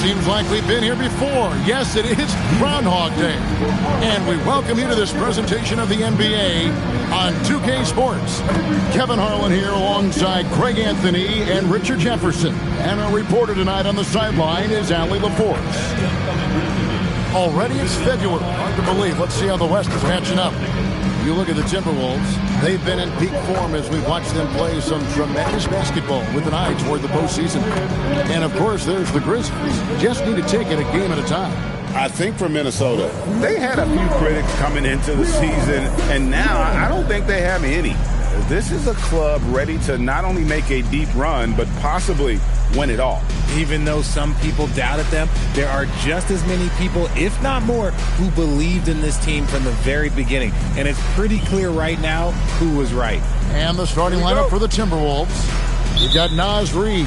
Seems like we've been here before. Yes, it is Groundhog Day. And we welcome you to this presentation of the NBA on 2K Sports. Kevin Harlan here alongside Craig Anthony and Richard Jefferson. And our reporter tonight on the sideline is Allie LaForce. Already it's February. Hard to believe. Let's see how the West is matching up. You look at the Timberwolves, they've been in peak form as we've watched them play some tremendous basketball with an eye toward the postseason. And, of course, there's the Grizzlies. Just need to take it a game at a time. I think for Minnesota, they had a few critics coming into the season, and now I don't think they have any. This is a club ready to not only make a deep run, but possibly win it all. Even though some people doubted them, there are just as many people, if not more, who believed in this team from the very beginning. And it's pretty clear right now who was right. And the starting lineup for the Timberwolves. You've got Naz Reid.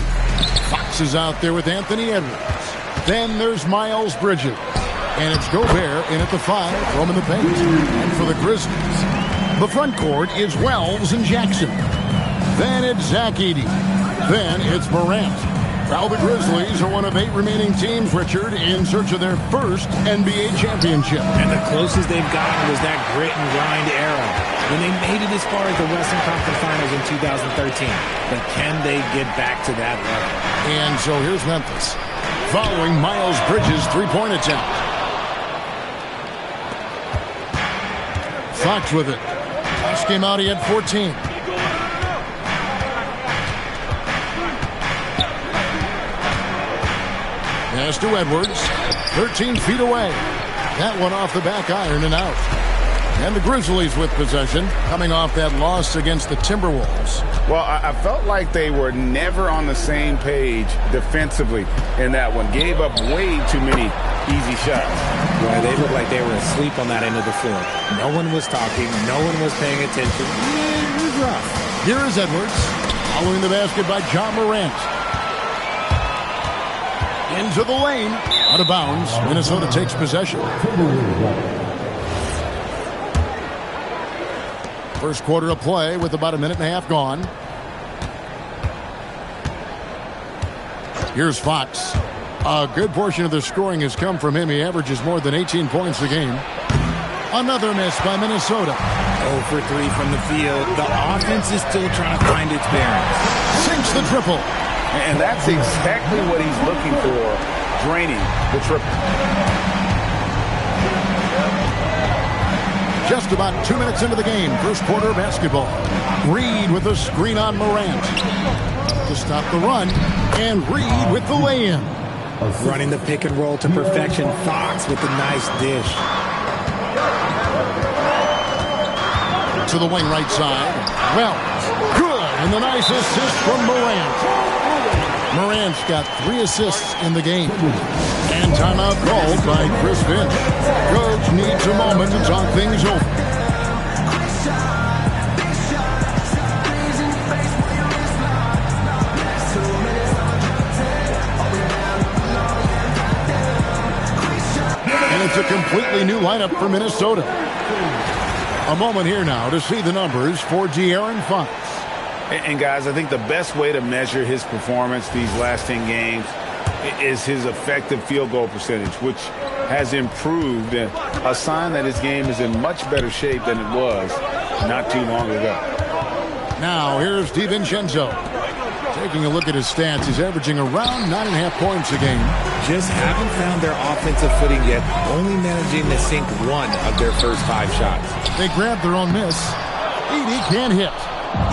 Fox is out there with Anthony Edwards. Then there's Miles Bridges. And it's Gobert in at the 5, roaming the paint. And for the Grizzlies, the front court is Wells and Jackson. Then it's Zach Edey. Then it's Morant. Now the Grizzlies are one of 8 remaining teams, Richard, in search of their first NBA championship. And the closest they've gotten was that grit and grind era, when they made it as far as the Western Conference Finals in 2013. But can they get back to that level? And so here's Memphis, following Miles Bridges' three-point attempt. Fox with it. Last game out, he had 14. Pass to Edwards, 13 feet away. That one off the back iron and out. And the Grizzlies with possession, coming off that loss against the Timberwolves. Well, I felt like they were never on the same page defensively in that one. Gave up way too many easy shots. Well, they looked like they were asleep on that end of the floor. No one was talking. No one was paying attention. It was rough. Here is Edwards, following the basket by John Morant. Into the lane. Out of bounds. Minnesota takes possession. First quarter of play with about a minute and a half gone. Here's Fox. A good portion of the scoring has come from him. He averages more than 18 points a game. Another miss by Minnesota. 0 for 3 from the field. The offense is still trying to find its bearings. Sinks the triple. And that's exactly what he's looking for, draining the triple. Just about 2 minutes into the game, first quarter of basketball. Reid with a screen on Morant to stop the run, and Reid with the lay-in. Running the pick and roll to perfection. Fox with the nice dish. To the wing right side. Well, good, and the nice assist from Morant. Morant's got 3 assists in the game. And timeout called by Chris Finch. Coach needs a moment to talk things over. And it's a completely new lineup for Minnesota. A moment here now to see the numbers for De'Aaron Fox. And guys, I think the best way to measure his performance these last 10 games is his effective field goal percentage, which has improved, a sign that his game is in much better shape than it was not too long ago. Now here's DiVincenzo. Taking a look at his stats, he's averaging around 9.5 points a game. Just haven't found their offensive footing yet, only managing to sink 1 of their first 5 shots. They grabbed their own miss. Edey can't hit.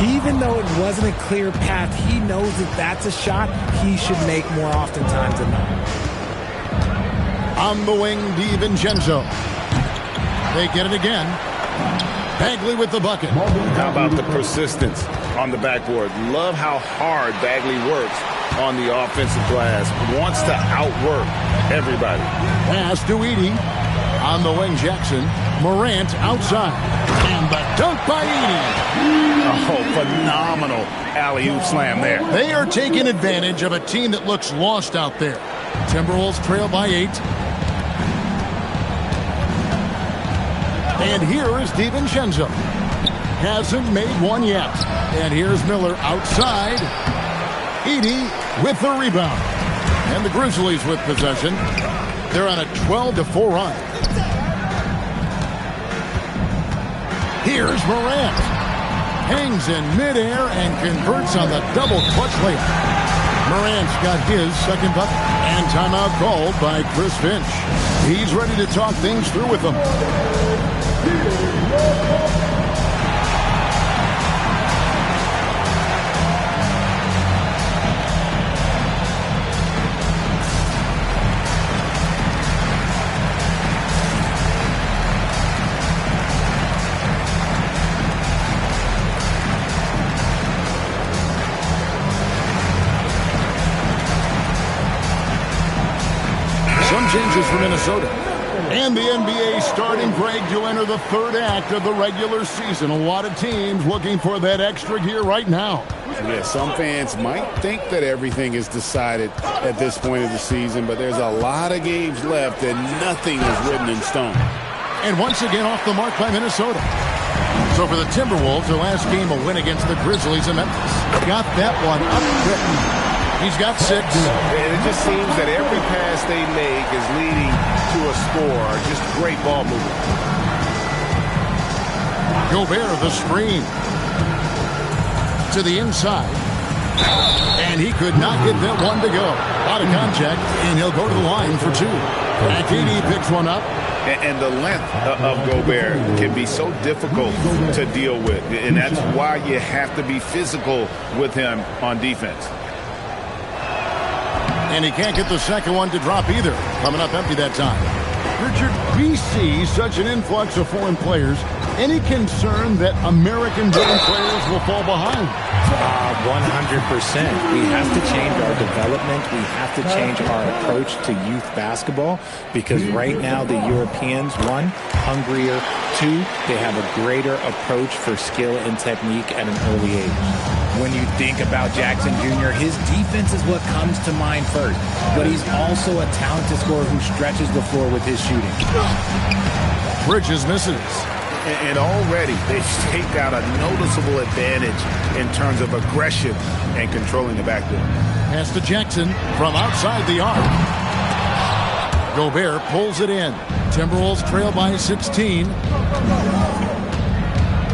Even though it wasn't a clear path, he knows that that's a shot he should make more oftentimes than not. On the wing, DiVincenzo. They get it again. Bagley with the bucket. How about the persistence on the backboard? Love how hard Bagley works on the offensive glass. Wants to outwork everybody. Pass to Edey. On the wing, Jackson. Morant outside. And the dunk by Edey. Oh, phenomenal alley-oop slam there. They are taking advantage of a team that looks lost out there. Timberwolves trail by 8. And here is DiVincenzo. Hasn't made one yet. And here's Miller outside. Edey with the rebound. And the Grizzlies with possession. They're on a 12-4 run. Here's Morant. Hangs in midair and converts on the double clutch layup. Morant's got his second bucket. And timeout called by Chris Finch. He's ready to talk things through with them. Some changes for Minnesota. And the NBA starting, Greg, to enter the third act of the regular season. A lot of teams looking for that extra gear right now. Yeah, some fans might think that everything is decided at this point of the season, but there's a lot of games left and nothing is written in stone. And once again off the mark by Minnesota. So for the Timberwolves, their last game a win against the Grizzlies in Memphis. Got that one up quick. He's got 6. And it just seems that every pass they make is leading to a score. Just great ball movement. Gobert, the screen. To the inside. And he could not get that one to go. Out of contact, and he'll go to the line for 2. KD picks one up. And the length of Gobert can be so difficult to deal with. And that's why you have to be physical with him on defense. And he can't get the second one to drop either. Coming up empty that time. Richard, we see such an influx of foreign players. Any concern that American-born players will fall behind? 100%. We have to change our development. We have to change our approach to youth basketball because right now the Europeans, 1, hungrier, 2, they have a greater approach for skill and technique at an early age. When you think about Jackson Jr., his defense is what comes to mind first. But he's also a talented scorer who stretches the floor with his shooting. Bridges misses. And already they've staked out a noticeable advantage in terms of aggression and controlling the backcourt. Pass to Jackson from outside the arc. Gobert pulls it in. Timberwolves trail by 16.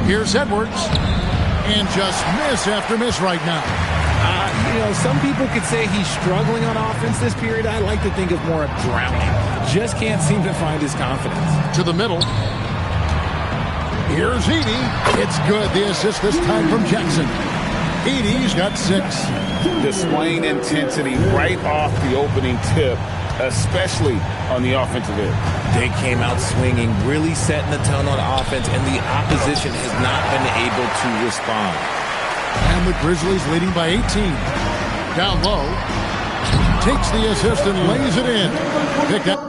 Here's Edwards. And just miss after miss right now. Some people could say he's struggling on offense this period. I like to think of more of drowning. Just can't seem to find his confidence. To the middle. Here's Edey. It's good. The assist this time from Jackson. Edey's got 6. Displaying intensity right off the opening tip, especially on the offensive end. They came out swinging, really setting the tone on offense, and the opposition has not been able to respond. And the Grizzlies leading by 18. Down low. Takes the assist and lays it in. Picked up.